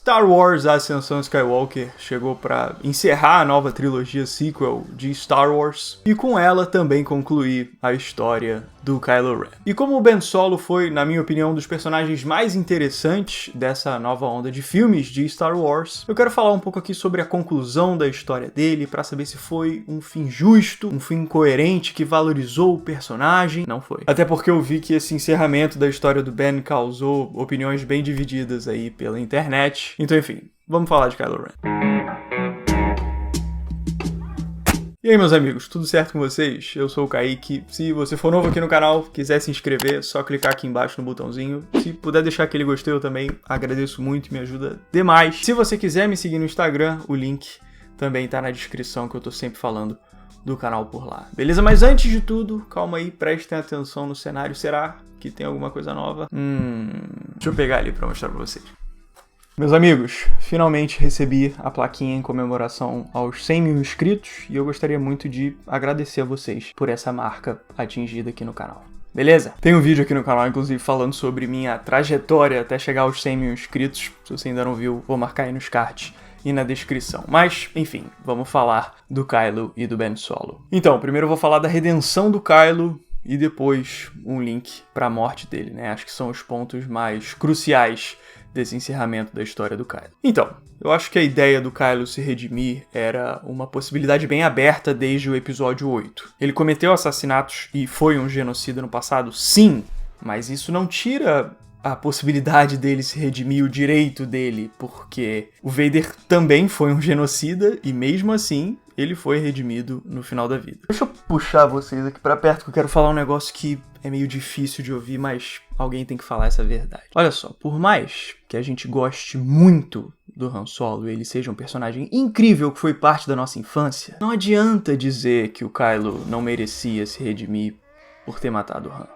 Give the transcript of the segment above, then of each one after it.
Star Wars: A Ascensão Skywalker chegou para encerrar a nova trilogia sequel de Star Wars e com ela também concluir a história do Kylo Ren. E como o Ben Solo foi, na minha opinião, um dos personagens mais interessantes dessa nova onda de filmes de Star Wars, eu quero falar um pouco aqui sobre a conclusão da história dele, para saber se foi um fim justo, um fim coerente que valorizou o personagem. Não foi. Até porque eu vi que esse encerramento da história do Ben causou opiniões bem divididas aí pela internet. Então, enfim, vamos falar de Kylo Ren. E aí, meus amigos, tudo certo com vocês? Eu sou o Kaique. Se você for novo aqui no canal, quiser se inscrever, é só clicar aqui embaixo no botãozinho. Se puder deixar aquele gostei, eu também agradeço muito, me ajuda demais. Se você quiser me seguir no Instagram, o link também tá na descrição, que eu tô sempre falando do canal por lá. Beleza? Mas antes de tudo, calma aí, prestem atenção no cenário. Será que tem alguma coisa nova? Deixa eu pegar ali pra mostrar pra vocês. Meus amigos, finalmente recebi a plaquinha em comemoração aos 100 mil inscritos e eu gostaria muito de agradecer a vocês por essa marca atingida aqui no canal. Beleza? Tem um vídeo aqui no canal, inclusive, falando sobre minha trajetória até chegar aos 100 mil inscritos. Se você ainda não viu, vou marcar aí nos cards e na descrição. Mas, enfim, vamos falar do Kylo e do Ben Solo. Então, primeiro eu vou falar da redenção do Kylo e depois um link pra morte dele, né? Acho que são os pontos mais cruciais desse encerramento da história do Kylo. Então, eu acho que a ideia do Kylo se redimir era uma possibilidade bem aberta desde o episódio 8. Ele cometeu assassinatos e foi um genocida no passado? Sim, mas isso não tira a possibilidade dele se redimir, o direito dele, porque o Vader também foi um genocida e mesmo assim ele foi redimido no final da vida. Deixa eu puxar vocês aqui pra perto que eu quero falar um negócio que é meio difícil de ouvir, mas alguém tem que falar essa verdade. Olha só, por mais que a gente goste muito do Han Solo e ele seja um personagem incrível que foi parte da nossa infância, não adianta dizer que o Kylo não merecia se redimir por ter matado o Han.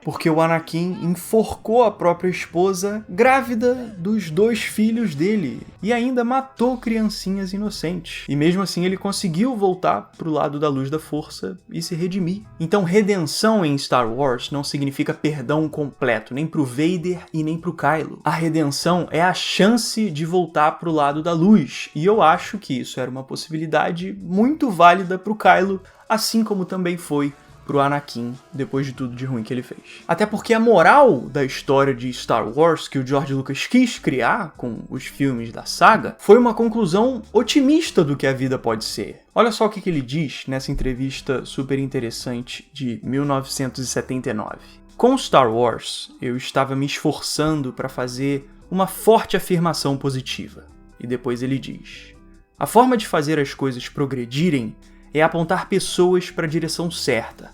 Porque o Anakin enforcou a própria esposa grávida dos 2 filhos dele e ainda matou criancinhas inocentes. E mesmo assim ele conseguiu voltar pro lado da luz da força e se redimir. Então redenção em Star Wars não significa perdão completo, nem pro Vader e nem pro Kylo. A redenção é a chance de voltar pro lado da luz. E eu acho que isso era uma possibilidade muito válida pro Kylo, assim como também foi pro Anakin, depois de tudo de ruim que ele fez. Até porque a moral da história de Star Wars que o George Lucas quis criar com os filmes da saga foi uma conclusão otimista do que a vida pode ser. Olha só o que ele diz nessa entrevista super interessante de 1979. Com Star Wars, eu estava me esforçando para fazer uma forte afirmação positiva. E depois ele diz: a forma de fazer as coisas progredirem é apontar pessoas para a direção certa,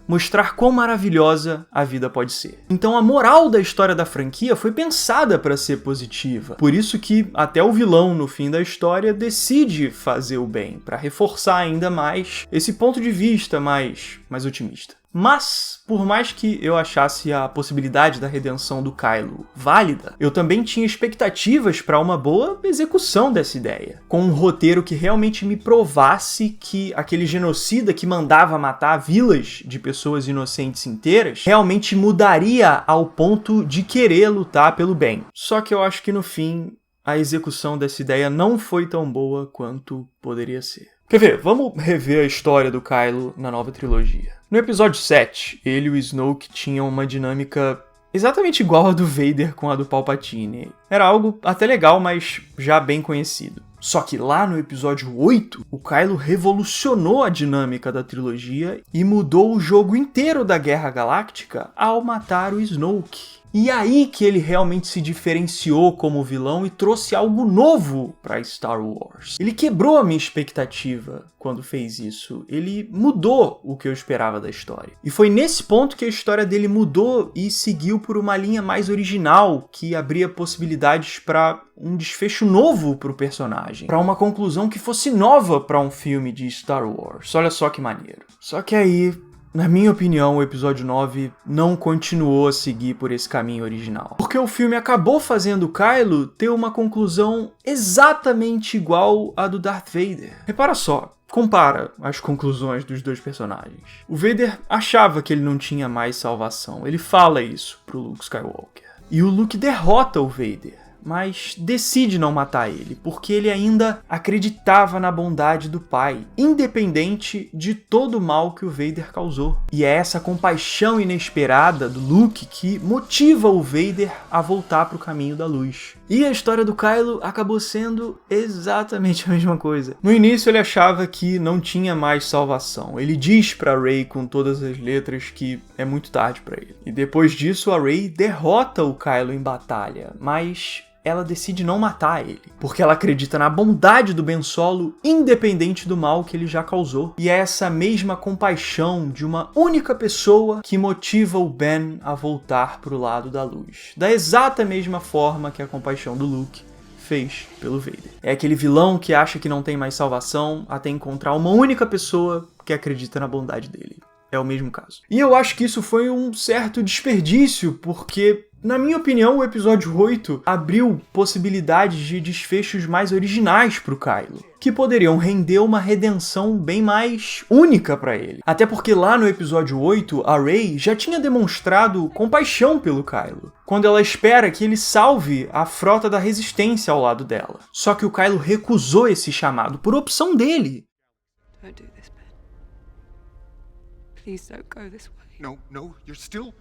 mostrar quão maravilhosa a vida pode ser. Então a moral da história da franquia foi pensada para ser positiva. Por isso que até o vilão no fim da história decide fazer o bem, para reforçar ainda mais esse ponto de vista mais otimista. Mas, por mais que eu achasse a possibilidade da redenção do Kylo válida, eu também tinha expectativas para uma boa execução dessa ideia, com um roteiro que realmente me provasse que aquele genocida que mandava matar vilas de pessoas inocentes inteiras realmente mudaria ao ponto de querer lutar pelo bem. Só que eu acho que no fim a execução dessa ideia não foi tão boa quanto poderia ser. Quer ver? Vamos rever a história do Kylo na nova trilogia. No episódio 7, ele e o Snoke tinham uma dinâmica exatamente igual a do Vader com a do Palpatine. Era algo até legal, mas já bem conhecido. Só que lá no episódio 8, o Kylo revolucionou a dinâmica da trilogia e mudou o jogo inteiro da Guerra Galáctica ao matar o Snoke. E aí que ele realmente se diferenciou como vilão e trouxe algo novo para Star Wars. Ele quebrou a minha expectativa quando fez isso. Ele mudou o que eu esperava da história. E foi nesse ponto que a história dele mudou e seguiu por uma linha mais original, que abria possibilidades para um desfecho novo para o personagem, para uma conclusão que fosse nova para um filme de Star Wars. Olha só que maneiro. Só que aí, na minha opinião, o episódio 9 não continuou a seguir por esse caminho original. Porque o filme acabou fazendo o Kylo ter uma conclusão exatamente igual à do Darth Vader. Repara só, compara as conclusões dos 2 personagens. O Vader achava que ele não tinha mais salvação. Ele fala isso pro Luke Skywalker. E o Luke derrota o Vader. mas decide não matar ele, porque ele ainda acreditava na bondade do pai, independente de todo o mal que o Vader causou. E é essa compaixão inesperada do Luke que motiva o Vader a voltar para o caminho da luz. E a história do Kylo acabou sendo exatamente a mesma coisa. No início ele achava que não tinha mais salvação. Ele diz para Rey com todas as letras que é muito tarde para ele. E depois disso a Rey derrota o Kylo em batalha, mas ela decide não matar ele, porque ela acredita na bondade do Ben Solo, independente do mal que ele já causou. E é essa mesma compaixão de uma única pessoa que motiva o Ben a voltar pro lado da luz, da exata mesma forma que a compaixão do Luke fez pelo Vader. É aquele vilão que acha que não tem mais salvação até encontrar uma única pessoa que acredita na bondade dele. É o mesmo caso. E eu acho que isso foi um certo desperdício, porque, na minha opinião, o episódio 8 abriu possibilidades de desfechos mais originais pro Kylo, que poderiam render uma redenção bem mais única pra ele. Até porque lá no episódio 8, a Rey já tinha demonstrado compaixão pelo Kylo, quando ela espera que ele salve a frota da Resistência ao lado dela. Só que o Kylo recusou esse chamado por opção dele. Don't do this, Ben. Please don't go this way. No, you're still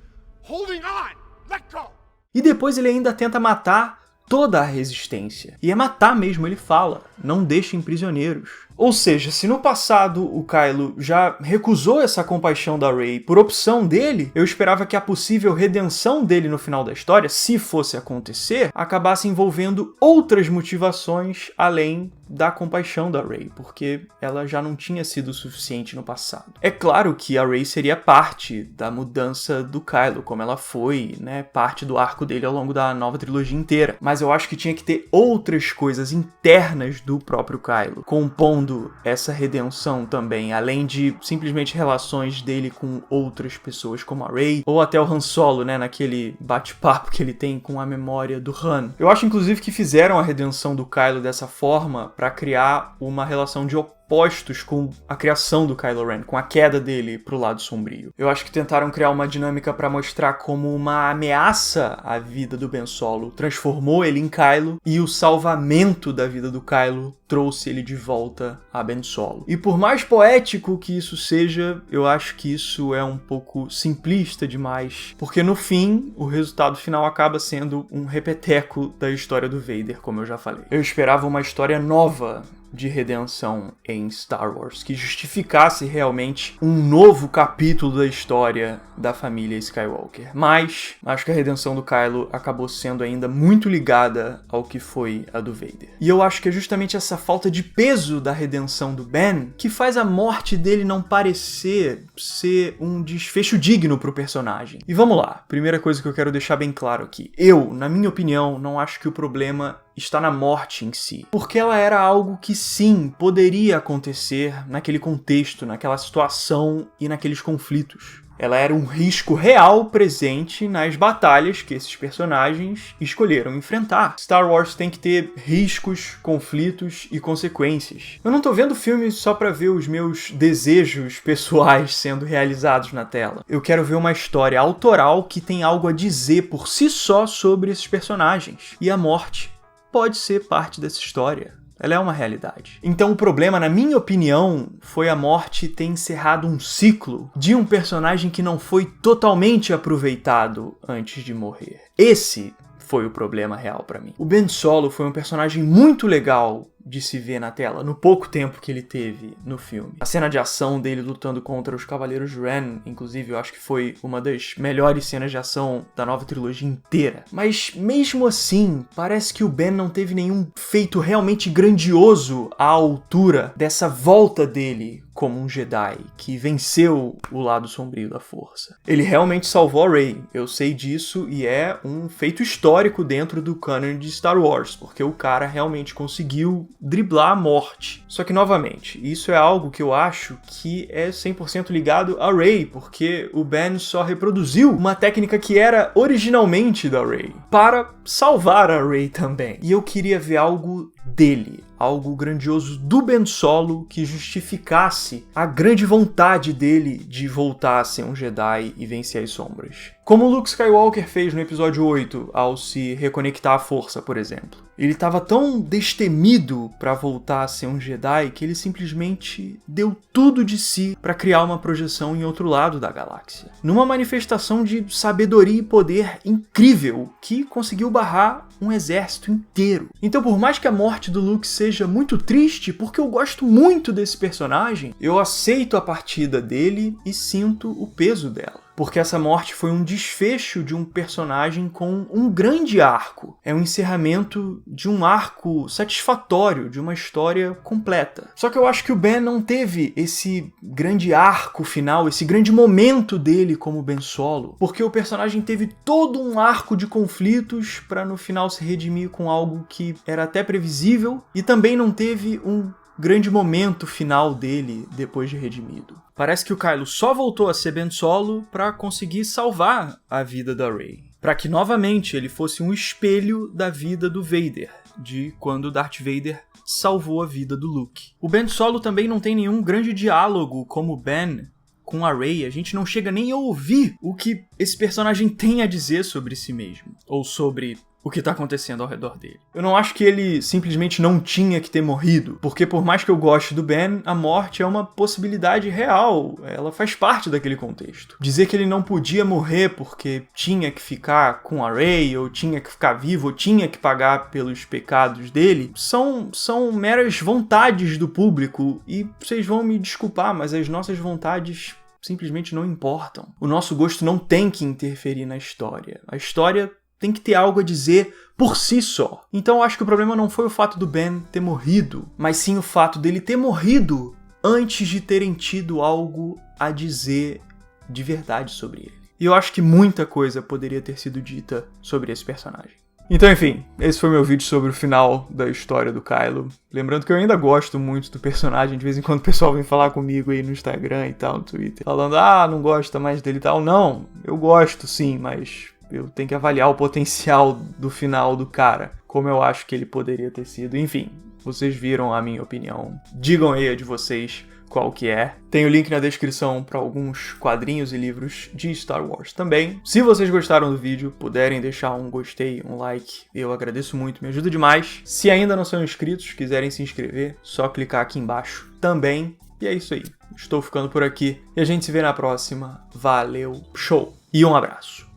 holding on! Let go! E depois ele ainda tenta matar toda a Resistência. E é matar mesmo, ele fala. Não deixem prisioneiros. Ou seja, se no passado o Kylo já recusou essa compaixão da Rey por opção dele, eu esperava que a possível redenção dele no final da história, se fosse acontecer, acabasse envolvendo outras motivações além da compaixão da Rey, porque ela já não tinha sido suficiente no passado. É claro que a Rey seria parte da mudança do Kylo, como ela foi, né, parte do arco dele ao longo da nova trilogia inteira, mas eu acho que tinha que ter outras coisas internas do próprio Kylo, compondo essa redenção também, além de simplesmente relações dele com outras pessoas como a Rey, ou até o Han Solo, né, naquele bate-papo que ele tem com a memória do Han. Eu acho inclusive que fizeram a redenção do Kylo dessa forma para criar uma relação de opostos com a criação do Kylo Ren, com a queda dele pro lado sombrio. Eu acho que tentaram criar uma dinâmica para mostrar como uma ameaça à vida do Ben Solo transformou ele em Kylo, e o salvamento da vida do Kylo trouxe ele de volta a Ben Solo. E por mais poético que isso seja, eu acho que isso é um pouco simplista demais, porque no fim, o resultado final acaba sendo um repeteco da história do Vader, como eu já falei. Eu esperava uma história nova de redenção em Star Wars, que justificasse realmente um novo capítulo da história da família Skywalker. Mas acho que a redenção do Kylo acabou sendo ainda muito ligada ao que foi a do Vader. E eu acho que é justamente essa falta de peso da redenção do Ben que faz a morte dele não parecer ser um desfecho digno pro personagem. E vamos lá, primeira coisa que eu quero deixar bem claro aqui. Eu, na minha opinião, não acho que o problema está na morte em si, porque ela era algo que sim, poderia acontecer naquele contexto, naquela situação e naqueles conflitos. Ela era um risco real presente nas batalhas que esses personagens escolheram enfrentar. Star Wars tem que ter riscos, conflitos e consequências. Eu não tô vendo filme só pra ver os meus desejos pessoais sendo realizados na tela. Eu quero ver uma história autoral que tem algo a dizer por si só sobre esses personagens. E a morte pode ser parte dessa história. Ela é uma realidade. Então o problema, na minha opinião, foi a morte ter encerrado um ciclo de um personagem que não foi totalmente aproveitado antes de morrer. Esse foi o problema real pra mim. O Ben Solo foi um personagem muito legal de se ver na tela, no pouco tempo que ele teve no filme. A cena de ação dele lutando contra os Cavaleiros Ren, inclusive, eu acho que foi uma das melhores cenas de ação da nova trilogia inteira. Mas mesmo assim, parece que o Ben não teve nenhum feito realmente grandioso à altura dessa volta dele como um Jedi que venceu o lado sombrio da força. Ele realmente salvou a Rey, eu sei disso, e é um feito histórico dentro do canon de Star Wars, porque o cara realmente conseguiu driblar a morte. Só que, novamente, isso é algo que eu acho que é 100% ligado a Rey, porque o Ben só reproduziu uma técnica que era originalmente da Rey, para salvar a Rey também. E eu queria ver algo dele, algo grandioso do Ben Solo que justificasse a grande vontade dele de voltar a ser um Jedi e vencer as sombras. Como o Luke Skywalker fez no episódio 8, ao se reconectar à Força, por exemplo. Ele estava tão destemido para voltar a ser um Jedi que ele simplesmente deu tudo de si para criar uma projeção em outro lado da galáxia. Numa manifestação de sabedoria e poder incrível que conseguiu barrar um exército inteiro. Então, por mais que a morte do Luke seja muito triste, porque eu gosto muito desse personagem, eu aceito a partida dele e sinto o peso dela. Porque essa morte foi um desfecho de um personagem com um grande arco. É um encerramento de um arco satisfatório, de uma história completa. Só que eu acho que o Ben não teve esse grande arco final, esse grande momento dele como Ben Solo, porque o personagem teve todo um arco de conflitos para no final se redimir com algo que era até previsível, e também não teve um grande momento final dele depois de redimido. Parece que o Kylo só voltou a ser Ben Solo para conseguir salvar a vida da Rey, para que novamente ele fosse um espelho da vida do Vader, de quando Darth Vader salvou a vida do Luke. O Ben Solo também não tem nenhum grande diálogo como Ben com a Rey, a gente não chega nem a ouvir o que esse personagem tem a dizer sobre si mesmo, ou sobre o que tá acontecendo ao redor dele. Eu não acho que ele simplesmente não tinha que ter morrido, porque por mais que eu goste do Ben, a morte é uma possibilidade real, ela faz parte daquele contexto. Dizer que ele não podia morrer porque tinha que ficar com a Rey, ou tinha que ficar vivo, ou tinha que pagar pelos pecados dele, são meras vontades do público, e vocês vão me desculpar, mas as nossas vontades simplesmente não importam. O nosso gosto não tem que interferir na história. A história tem que ter algo a dizer por si só. Então eu acho que o problema não foi o fato do Ben ter morrido, mas sim o fato dele ter morrido antes de terem tido algo a dizer de verdade sobre ele. E eu acho que muita coisa poderia ter sido dita sobre esse personagem. Então, enfim, esse foi meu vídeo sobre o final da história do Kylo. Lembrando que eu ainda gosto muito do personagem, de vez em quando o pessoal vem falar comigo aí no Instagram e tal, no Twitter, falando, não gosta mais dele e tal. Não, eu gosto sim, mas eu tenho que avaliar o potencial do final do cara, como eu acho que ele poderia ter sido. Enfim, vocês viram a minha opinião. Digam aí a de vocês qual que é. Tem o link na descrição para alguns quadrinhos e livros de Star Wars também. Se vocês gostaram do vídeo, puderem deixar um gostei, um like, eu agradeço muito, me ajuda demais. Se ainda não são inscritos, quiserem se inscrever, só clicar aqui embaixo também. E é isso aí. Estou ficando por aqui e a gente se vê na próxima. Valeu, show! E um abraço.